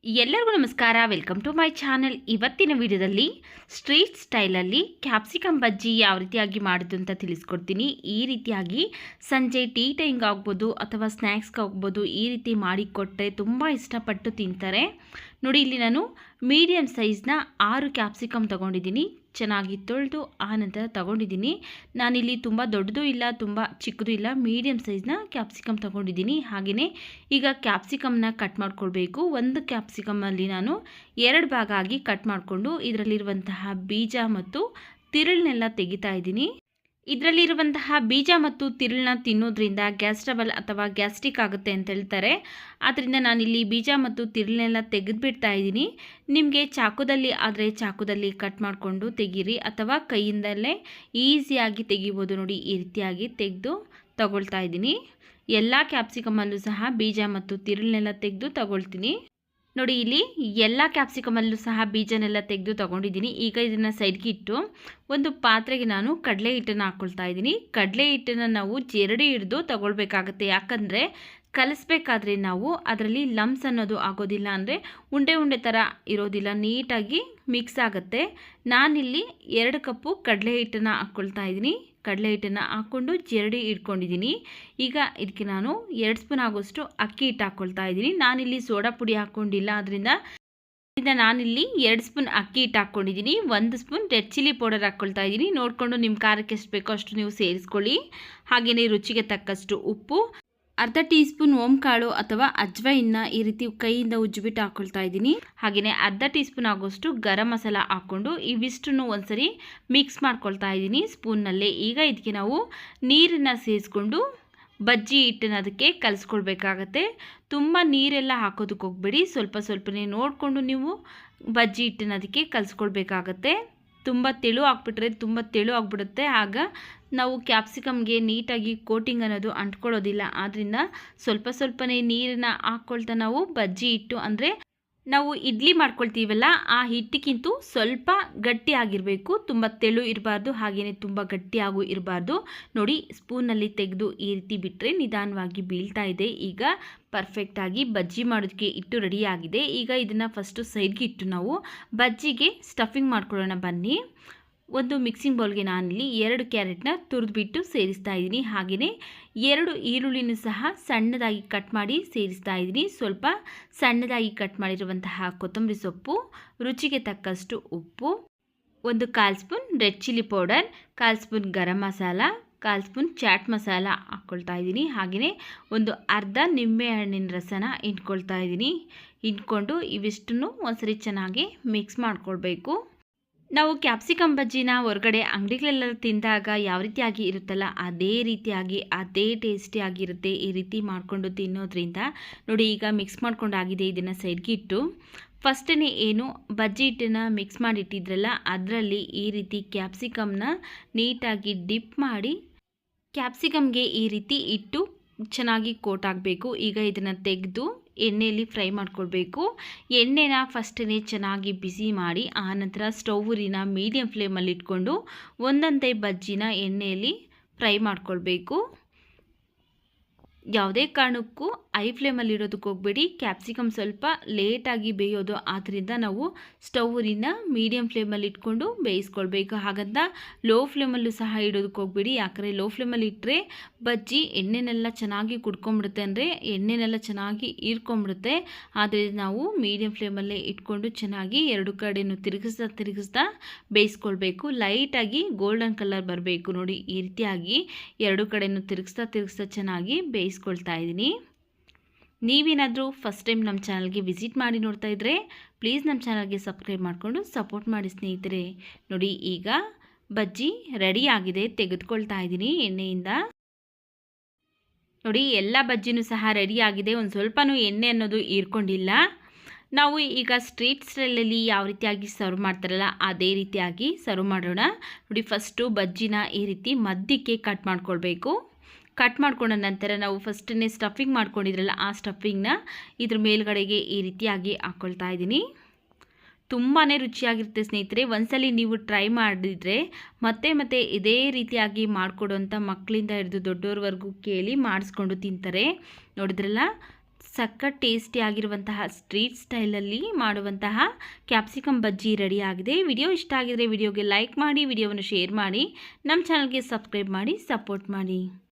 ಎಲ್ಲರಿಗೂ ನಮಸ್ಕಾರ. Welcome to my channel. ಇವತ್ತಿನ ವಿಡಿಯೋದಲ್ಲಿ ಸ್ಟ್ರೀಟ್ ಸ್ಟೈಲಲ್ಲಿ ಕ್ಯಾಪ್ಸಿಕಮ್ ಬಜ್ಜಿ ಯಾವ ರೀತಿಯಾಗಿ ಮಾಡೋದು ಅಂತ ತಿಳಿಸ್ಕೊಡ್ತೀನಿ. ಈ ರೀತಿಯಾಗಿ ಸಂಜೆ ಟೀ ಟೈಮ್ಗೆ ಆಗ್ಬೋದು ಅಥವಾ ಸ್ನ್ಯಾಕ್ಸ್ಗೆ ಆಗ್ಬೋದು, ಈ ರೀತಿ ಮಾಡಿಕೊಟ್ಟರೆ ತುಂಬ ಇಷ್ಟಪಟ್ಟು ತಿಂತಾರೆ. ನೋಡಿ, ಇಲ್ಲಿ ನಾನು ಮೀಡಿಯಮ್ ಸೈಜ್ನ 6 ಕ್ಯಾಪ್ಸಿಕಮ್ ತೊಗೊಂಡಿದ್ದೀನಿ. ಚೆನ್ನಾಗಿ ತೊಳೆದು ಆನಂತರ ತೊಗೊಂಡಿದ್ದೀನಿ. ನಾನಿಲ್ಲಿ ತುಂಬ ದೊಡ್ಡದು ಇಲ್ಲ, ತುಂಬ ಚಿಕ್ಕದು ಇಲ್ಲ, ಮೀಡಿಯಮ್ ಸೈಜ್ನ ಕ್ಯಾಪ್ಸಿಕಮ್ ತೊಗೊಂಡಿದ್ದೀನಿ. ಹಾಗೆಯೇ ಈಗ ಕ್ಯಾಪ್ಸಿಕಮ್ನ ಕಟ್ ಮಾಡ್ಕೊಳ್ಬೇಕು. ಒಂದು ಕ್ಯಾಪ್ಸಿಕಮಲ್ಲಿ ನಾನು 2 ಭಾಗ ಆಗಿ ಕಟ್ ಮಾಡಿಕೊಂಡು ಇದರಲ್ಲಿರುವಂತಹ ಬೀಜ ಮತ್ತು ತಿರುಳನ್ನೆಲ್ಲ ತೆಗಿತಾ ಇದ್ದೀನಿ. ಇದರಲ್ಲಿರುವಂತಹ ಬೀಜ ಮತ್ತು ತಿರುಳನ್ನ ತಿನ್ನೋದ್ರಿಂದ ಗ್ಯಾಸ್ ಟ್ರಬಲ್ ಅಥವಾ ಗ್ಯಾಸ್ಟ್ರಿಕ್ ಆಗುತ್ತೆ ಅಂತ ಹೇಳ್ತಾರೆ. ಆದ್ದರಿಂದ ನಾನಿಲ್ಲಿ ಬೀಜ ಮತ್ತು ತಿರುಳನ್ನೆಲ್ಲ ತೆಗೆದುಬಿಡ್ತಾ ಇದ್ದೀನಿ. ನಿಮಗೆ ಚಾಕುದಲ್ಲಿ ಆದರೆ ಚಾಕುದಲ್ಲಿ ಕಟ್ ಮಾಡಿಕೊಂಡು ತೆಗೀರಿ, ಅಥವಾ ಕೈಯಿಂದಲೇ ಈಸಿಯಾಗಿ ತೆಗಿಬೋದು. ನೋಡಿ, ಈ ರೀತಿಯಾಗಿ ತೆಗೆದು ತಗೊಳ್ತಾ ಇದ್ದೀನಿ. ಎಲ್ಲ ಕ್ಯಾಪ್ಸಿಕಮಲ್ಲೂ ಸಹ ಬೀಜ ಮತ್ತು ತಿರುಳನ್ನೆಲ್ಲ ತೆಗೆದು ತಗೊಳ್ತೀನಿ. ನೋಡಿ, ಇಲ್ಲಿ ಎಲ್ಲ ಕ್ಯಾಪ್ಸಿಕಮಲ್ಲೂ ಸಹ ಬೀಜನೆಲ್ಲ ತೆಗೆದು ತೊಗೊಂಡಿದ್ದೀನಿ. ಈಗ ಇದನ್ನು ಸೈಡ್ಗೆ ಇಟ್ಟು ಒಂದು ಪಾತ್ರೆಗೆ ನಾನು ಕಡಲೆ ಹಿಟ್ಟನ್ನು ಹಾಕ್ಕೊಳ್ತಾ ಇದ್ದೀನಿ. ಕಡಲೆ ಹಿಟ್ಟನ್ನು ನಾವು ಜರಡಿ ಹಿಡಿದು ತಗೊಳ್ಬೇಕಾಗತ್ತೆ. ಯಾಕಂದರೆ ಕಲಿಸ್ಬೇಕಾದ್ರೆ ನಾವು ಅದರಲ್ಲಿ ಲಮ್ಸ್ ಅನ್ನೋದು ಆಗೋದಿಲ್ಲ, ಅಂದರೆ ಉಂಡೆ ಉಂಡೆ ಥರ ಇರೋದಿಲ್ಲ, ನೀಟಾಗಿ ಮಿಕ್ಸ್ ಆಗುತ್ತೆ. ನಾನಿಲ್ಲಿ 2 ಕಪ್ಪು ಕಡಲೆ ಹಿಟ್ಟನ್ನು ಹಾಕ್ಕೊಳ್ತಾ ಇದ್ದೀನಿ. ಕಡಲೆ ಹಿಟ್ಟನ್ನು ಹಾಕ್ಕೊಂಡು ಜರಡಿ ಇಟ್ಕೊಂಡಿದ್ದೀನಿ. ಈಗ ಇದಕ್ಕೆ ನಾನು 2 ಸ್ಪೂನ್ ಆಗೋಷ್ಟು ಅಕ್ಕಿ ಹಿಟ್ಟು ಹಾಕ್ಕೊಳ್ತಾ ಇದ್ದೀನಿ. ನಾನಿಲ್ಲಿ ಸೋಡಾ ಪುಡಿ ಹಾಕ್ಕೊಂಡಿಲ್ಲ, ಅದರಿಂದ ನಾನಿಲ್ಲಿ 2 ಸ್ಪೂನ್ ಅಕ್ಕಿ ಹಿಟ್ಟು ಹಾಕ್ಕೊಂಡಿದ್ದೀನಿ. 1 ಸ್ಪೂನ್ ರೆಡ್ ಚಿಲ್ಲಿ ಪೌಡರ್ ಹಾಕ್ಕೊಳ್ತಾ ಇದ್ದೀನಿ. ನೋಡಿಕೊಂಡು ನಿಮ್ಮ ಖಾರಕ್ಕೆ ಎಷ್ಟು ಬೇಕೋ ಅಷ್ಟು ನೀವು ಸೇರಿಸ್ಕೊಳ್ಳಿ. ಹಾಗೆಯೇ ರುಚಿಗೆ ತಕ್ಕಷ್ಟು ಉಪ್ಪು, ಅರ್ಧ ಟೀ ಸ್ಪೂನ್ ಓಂಕಾಳು ಅಥವಾ ಅಜ್ವೈನ್ನ ಈ ರೀತಿ ಕೈಯಿಂದ ಉಜ್ಜಿಬಿಟ್ಟು ಹಾಕ್ಕೊಳ್ತಾ ಇದ್ದೀನಿ. ಹಾಗೆಯೇ ಅರ್ಧ ಟೀ ಸ್ಪೂನ್ ಆಗೋಷ್ಟು ಗರಂ ಮಸಾಲ ಹಾಕ್ಕೊಂಡು ಇವಿಷ್ಟನ್ನು ಒಂದ್ಸರಿ ಮಿಕ್ಸ್ ಮಾಡ್ಕೊಳ್ತಾ ಇದ್ದೀನಿ ಸ್ಪೂನ್ನಲ್ಲೇ. ಈಗ ಇದಕ್ಕೆ ನಾವು ನೀರನ್ನು ಸೇರಿಸ್ಕೊಂಡು ಬಜ್ಜಿ ಹಿಟ್ಟನ್ನು ಅದಕ್ಕೆ ಕಲಿಸ್ಕೊಳ್ಬೇಕಾಗತ್ತೆ. ತುಂಬ ನೀರೆಲ್ಲ ಹಾಕೋದಕ್ಕೆ ಹೋಗಬೇಡಿ, ಸ್ವಲ್ಪ ಸ್ವಲ್ಪನೇ ನೋಡಿಕೊಂಡು ನೀವು ಬಜ್ಜಿ ಹಿಟ್ಟನ್ನು ಅದಕ್ಕೆ ಕಲಿಸ್ಕೊಳ್ಬೇಕಾಗತ್ತೆ. ತುಂಬ ತೆಳು ಹಾಕ್ಬಿಟ್ರೆ ತುಂಬ ತೆಳು ಆಗಿಬಿಡುತ್ತೆ. ಆಗ ನಾವು ಕ್ಯಾಪ್ಸಿಕಮ್ಗೆ ನೀಟಾಗಿ ಕೋಟಿಂಗ್ ಅನ್ನೋದು ಅಂಟ್ಕೊಳ್ಳೋದಿಲ್ಲ. ಆದ್ದರಿಂದ ಸ್ವಲ್ಪ ಸ್ವಲ್ಪನೇ ನೀರನ್ನು ಹಾಕ್ಕೊಳ್ತಾ ನಾವು ಬಜ್ಜಿ ಹಿಟ್ಟು, ಅಂದರೆ ನಾವು ಇಡ್ಲಿ ಮಾಡ್ಕೊಳ್ತೀವಲ್ಲ ಆ ಹಿಟ್ಟಿಗಿಂತೂ ಸ್ವಲ್ಪ ಗಟ್ಟಿ ಆಗಿರಬೇಕು. ತುಂಬ ತೆಳು ಇರಬಾರ್ದು, ಹಾಗೆಯೇ ತುಂಬ ಗಟ್ಟಿಯಾಗೂ ಇರಬಾರ್ದು. ನೋಡಿ, ಸ್ಪೂನಲ್ಲಿ ತೆಗೆದು ಈ ರೀತಿ ಬಿಟ್ಟರೆ ನಿಧಾನವಾಗಿ ಬೀಳ್ತಾ ಇದೆ. ಈಗ ಪರ್ಫೆಕ್ಟಾಗಿ ಬಜ್ಜಿ ಮಾಡೋದಕ್ಕೆ ಹಿಟ್ಟು ರೆಡಿಯಾಗಿದೆ. ಈಗ ಇದನ್ನು ಫಸ್ಟು ಸೈಡ್ಗೆ ಇಟ್ಟು ನಾವು ಬಜ್ಜಿಗೆ ಸ್ಟಫಿಂಗ್ ಮಾಡ್ಕೊಳ್ಳೋಣ ಬನ್ನಿ. ಒಂದು ಮಿಕ್ಸಿಂಗ್ ಬೌಲ್ಗೆ ನಾನಿಲ್ಲಿ 2 ಕ್ಯಾರೆಟ್ನ ತುರಿದ್ಬಿಟ್ಟು ಸೇರಿಸ್ತಾ ಇದ್ದೀನಿ. ಹಾಗೆಯೇ 2 ಈರುಳ್ಳಿನೂ ಸಹ ಸಣ್ಣದಾಗಿ ಕಟ್ ಮಾಡಿ ಸೇರಿಸ್ತಾ ಇದ್ದೀನಿ. ಸ್ವಲ್ಪ ಸಣ್ಣದಾಗಿ ಕಟ್ ಮಾಡಿರುವಂತಹ ಕೊತ್ತಂಬರಿ ಸೊಪ್ಪು, ರುಚಿಗೆ ತಕ್ಕಷ್ಟು ಉಪ್ಪು, 1/4 spoon red chilli powder, 1/4 spoon garam masala, 1/4 spoon chaat masala ಹಾಕ್ಕೊಳ್ತಾ ಇದ್ದೀನಿ. ಹಾಗೆಯೇ ಒಂದು ಅರ್ಧ ನಿಂಬೆಹಣ್ಣಿನ ರಸನ ಇಟ್ಕೊಳ್ತಾ ಇದ್ದೀನಿ. ಇಟ್ಕೊಂಡು ಇವಿಷ್ಟನ್ನು ಒಂದ್ಸರಿ ಚೆನ್ನಾಗಿ ಮಿಕ್ಸ್ ಮಾಡ್ಕೊಳ್ಬೇಕು. ನಾವು ಕ್ಯಾಪ್ಸಿಕಮ್ ಬಜ್ಜಿನ ಹೊರಗಡೆ ಅಂಗಡಿಗಳೆಲ್ಲ ತಿಂದಾಗ ಯಾವ ರೀತಿಯಾಗಿ ಇರುತ್ತಲ್ಲ ಅದೇ ರೀತಿಯಾಗಿ ಅದೇ ಟೇಸ್ಟಿಯಾಗಿರುತ್ತೆ ಈ ರೀತಿ ಮಾಡಿಕೊಂಡು ತಿನ್ನೋದ್ರಿಂದ. ನೋಡಿ, ಈಗ ಮಿಕ್ಸ್ ಮಾಡ್ಕೊಂಡಾಗಿದೆ. ಇದನ್ನು ಸೈಡ್ಗೆ ಇಟ್ಟು ಫಸ್ಟೇ ಏನು ಬಜ್ಜಿ ಹಿಟ್ಟನ್ನು ಮಿಕ್ಸ್ ಮಾಡಿಟ್ಟಿದ್ರಲ್ಲ ಅದರಲ್ಲಿ ಈ ರೀತಿ ಕ್ಯಾಪ್ಸಿಕಮ್ನ ನೀಟಾಗಿ ಡಿಪ್ ಮಾಡಿ ಕ್ಯಾಪ್ಸಿಕಮ್ಗೆ ಈ ರೀತಿ ಇಟ್ಟು ಚೆನ್ನಾಗಿ ಕೋಟ್ ಆಗಬೇಕು. ಈಗ ಇದನ್ನು ತೆಗೆದು ಎಣ್ಣೆಯಲ್ಲಿ ಫ್ರೈ ಮಾಡ್ಕೊಳ್ಬೇಕು. ಎಣ್ಣೆನ ಫಸ್ಟೇ ಚೆನ್ನಾಗಿ ಬಿಸಿ ಮಾಡಿ ಆನಂತರ ಸ್ಟೌವಿನ ಮೀಡಿಯಮ್ ಫ್ಲೇಮಲ್ಲಿ ಇಟ್ಕೊಂಡು ಒಂದೊಂದೇ ಬಜ್ಜಿನ ಎಣ್ಣೆಯಲ್ಲಿ ಫ್ರೈ ಮಾಡ್ಕೊಳ್ಬೇಕು. ಯಾವುದೇ ಕಾರಣಕ್ಕೂ ಐ ಫ್ಲೇಮಲ್ಲಿ ಇಡೋದಕ್ಕೆ ಹೋಗಬೇಡಿ. ಕ್ಯಾಪ್ಸಿಕಮ್ ಸ್ವಲ್ಪ ಲೇಟಾಗಿ ಬೇಯೋದು, ಆದ್ದರಿಂದ ನಾವು ಸ್ಟೌವಿನ ಮೀಡಿಯಮ್ ಫ್ಲೇಮಲ್ಲಿ ಇಟ್ಕೊಂಡು ಬೇಯಿಸ್ಕೊಳ್ಬೇಕು. ಹಾಗಂತ ಲೋ ಫ್ಲೇಮಲ್ಲೂ ಸಹ ಇಡೋದಕ್ಕೆ ಹೋಗಬೇಡಿ. ಯಾಕಂದರೆ ಲೋ ಫ್ಲೇಮಲ್ಲಿ ಇಟ್ಟರೆ ಬಜ್ಜಿ ಎಣ್ಣೆನೆಲ್ಲ ಚೆನ್ನಾಗಿ ಕುಡ್ಕೊಂಬಿಡುತ್ತೆ, ಅಂದರೆ ಎಣ್ಣೆನೆಲ್ಲ ಚೆನ್ನಾಗಿ ಹೀರ್ಕೊಂಬಿಡುತ್ತೆ. ಆದರೆ ನಾವು ಮೀಡಿಯಮ್ ಫ್ಲೇಮಲ್ಲೇ ಇಟ್ಕೊಂಡು ಚೆನ್ನಾಗಿ 2 ಕಡೆಯೂ ತಿರುಗಿಸ್ತಾ ಬೇಯಿಸ್ಕೊಳ್ಬೇಕು. ಲೈಟಾಗಿ ಗೋಲ್ಡನ್ ಕಲರ್ ಬರಬೇಕು. ನೋಡಿ, ಈ ರೀತಿಯಾಗಿ 2 ಕಡೆಯೂ ತಿರುಗಿಸ್ತಾ ಚೆನ್ನಾಗಿ ಬೇಯಿಸ್ಕೊಳ್ತಾ ಇದ್ದೀನಿ. ನೀವೇನಾದರೂ ಫಸ್ಟ್ ಟೈಮ್ ನಮ್ಮ ಚಾನಲ್ಗೆ ವಿಸಿಟ್ ಮಾಡಿ ನೋಡ್ತಾ ಇದ್ದರೆ ಪ್ಲೀಸ್ ನಮ್ಮ ಚಾನಲ್ಗೆ ಸಬ್ಸ್ಕ್ರೈಬ್ ಮಾಡಿಕೊಂಡು ಸಪೋರ್ಟ್ ಮಾಡಿ ಸ್ನೇಹಿತರೆ. ನೋಡಿ, ಈಗ ಬಜ್ಜಿ ರೆಡಿ ಆಗಿದೆ, ತೆಗೆದುಕೊಳ್ತಾ ಇದ್ದೀನಿ ಎಣ್ಣೆಯಿಂದ. ನೋಡಿ, ಎಲ್ಲ ಬಜ್ಜಿನೂ ಸಹ ರೆಡಿ ಆಗಿದೆ. ಒಂದು ಸ್ವಲ್ಪನೂ ಎಣ್ಣೆ ಅನ್ನೋದು ಹೀರ್ಕೊಂಡಿಲ್ಲ. ನಾವು ಈಗ ಸ್ಟ್ರೀಟ್ ಸ್ಟೈಲಲ್ಲಿ ಯಾವ ರೀತಿಯಾಗಿ ಸರ್ವ್ ಮಾಡ್ತಾರಲ್ಲ ಅದೇ ರೀತಿಯಾಗಿ ಸರ್ವ್ ಮಾಡೋಣ. ನೋಡಿ, ಫಸ್ಟು ಬಜ್ಜಿನ ಈ ರೀತಿ ಮಧ್ಯಕ್ಕೆ ಕಟ್ ಮಾಡ್ಕೊಳ್ಬೇಕು. ಕಟ್ ಮಾಡ್ಕೊಂಡ ನಂತರ ನಾವು ಫಸ್ಟನ್ನೇ ಸ್ಟಫಿಂಗ್ ಮಾಡ್ಕೊಂಡಿದ್ರಲ್ಲ ಆ ಸ್ಟಫಿಂಗ್ನ ಇದ್ರ ಮೇಲ್ಗಡೆಗೆ ಈ ರೀತಿಯಾಗಿ ಹಾಕ್ಕೊಳ್ತಾ ಇದ್ದೀನಿ. ತುಂಬಾ ರುಚಿಯಾಗಿರುತ್ತೆ ಸ್ನೇಹಿತರೆ. ಒಂದ್ಸಲಿ ನೀವು ಟ್ರೈ ಮಾಡಿದರೆ ಮತ್ತೆ ಇದೇ ರೀತಿಯಾಗಿ ಮಾಡಿಕೊಡುವಂಥ ಮಕ್ಕಳಿಂದ ಹಿಡಿದು ದೊಡ್ಡೋರ್ವರೆಗೂ ಕೇಳಿ ಮಾಡಿಸ್ಕೊಂಡು ತಿಂತಾರೆ. ನೋಡಿದ್ರಲ್ಲ, ಸಖತ್ ಟೇಸ್ಟಿ ಆಗಿರುವಂತಹ ಸ್ಟ್ರೀಟ್ ಸ್ಟೈಲಲ್ಲಿ ಮಾಡುವಂತಹ ಕ್ಯಾಪ್ಸಿಕಮ್ ಬಜ್ಜಿ ರೆಡಿ ಆಗಿದೆ. ವಿಡಿಯೋ ಇಷ್ಟ ಆಗಿದರೆ ವಿಡಿಯೋಗೆ ಲೈಕ್ ಮಾಡಿ, ವಿಡಿಯೋವನ್ನು ಶೇರ್ ಮಾಡಿ, ನಮ್ಮ ಚಾನಲ್ಗೆ ಸಬ್ಸ್ಕ್ರೈಬ್ ಮಾಡಿ, ಸಪೋರ್ಟ್ ಮಾಡಿ.